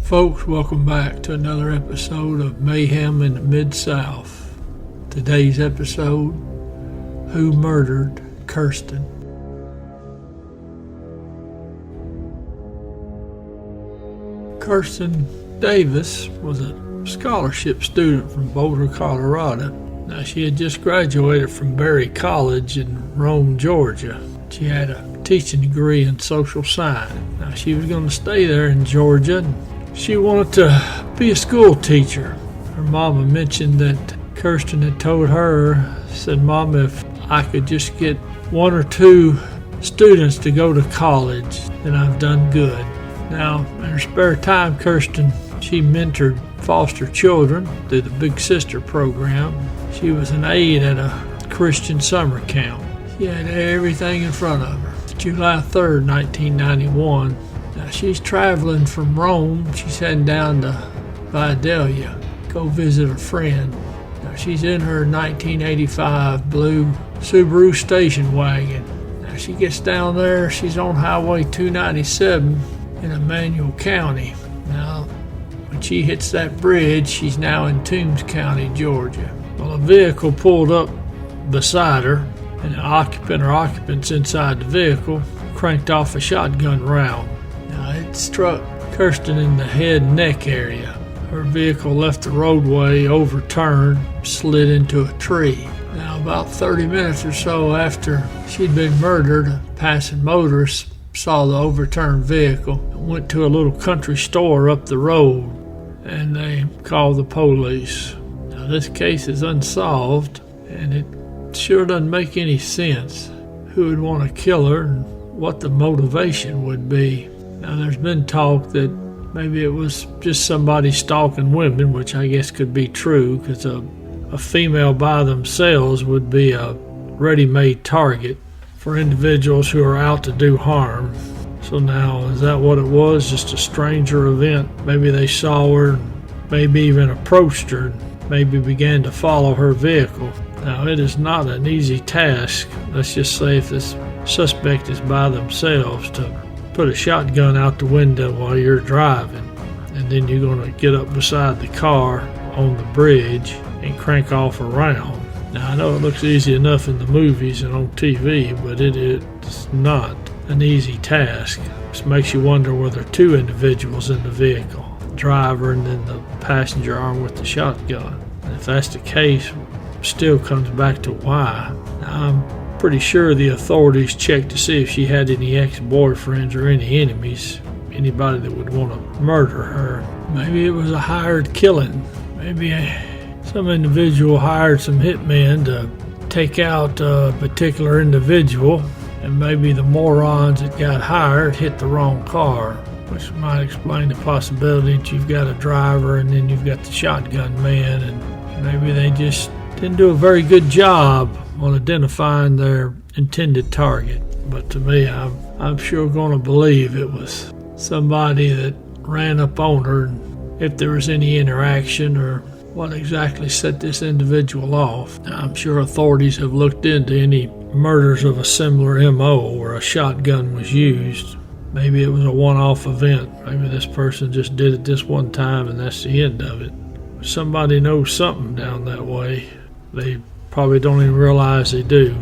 Folks, welcome back to another episode of Mayhem in the Midsouth. Today's episode, Who Murdered Kirsten? Kirsten Davis was a scholarship student from Boulder, Colorado. Now, she had just graduated from Berry College in Rome, Georgia. She had a teaching degree in social science. Now, she was going to stay there in Georgia. She wanted to be a school teacher. Her mama mentioned that Kirsten had told her, said, "Mom, if I could just get one or two students to go to college, then I've done good." Now, in her spare time, Kirsten, she mentored foster children through the Big Sister program. She was an aide at a Christian summer camp. She had everything in front of her. July 3rd, 1991. Now, she's traveling from Rome. She's heading down to Vidalia, go visit a friend. Now, she's in her 1985 blue Subaru station wagon. Now, she gets down there. She's on Highway 297 in Emanuel County. Now, when she hits that bridge, she's now in Toombs County, Georgia. Well, a vehicle pulled up beside her, and an occupant or occupants inside the vehicle cranked off a shotgun round. Now, it struck Kirsten in the head and neck area. Her vehicle left the roadway, overturned, slid into a tree. Now, about 30 minutes or so after she'd been murdered, a passing motorist saw the overturned vehicle and went to a little country store up the road, and they called the police. Now, this case is unsolved, and it sure doesn't make any sense who would want to kill her and what the motivation would be. Now, there's been talk that maybe it was just somebody stalking women, which I guess could be true, because a female by themselves would be a ready-made target for individuals who are out to do harm. So now, is that what it was? Just a stranger event? Maybe they saw her, maybe even approached her, maybe began to follow her vehicle. Now, it is not an easy task, let's just say if this suspect is by themselves, to put a shotgun out the window while you're driving, and then you're going to get up beside the car on the bridge and crank off a round. Now, I know it looks easy enough in the movies and on TV, but it's not an easy task. It makes you wonder whether two individuals in the vehicle, the driver and then the passenger armed with the shotgun. And if that's the case, still comes back to why. Now, I'm pretty sure the authorities checked to see if she had any ex-boyfriends or any enemies, anybody that would want to murder her. Maybe it was a hired killing. Maybe some individual hired some hitmen to take out a particular individual, and maybe the morons that got hired hit the wrong car, which might explain the possibility that you've got a driver and then you've got the shotgun man, and maybe they just didn't do a very good job on identifying their intended target. But to me, I'm sure going to believe it was somebody that ran up on her, and if there was any interaction or what exactly set this individual off. Now, I'm sure authorities have looked into any murders of a similar MO where a shotgun was used. Maybe it was a one-off event. Maybe this person just did it this one time and that's the end of it. Somebody knows something down that way. They probably don't even realize they do.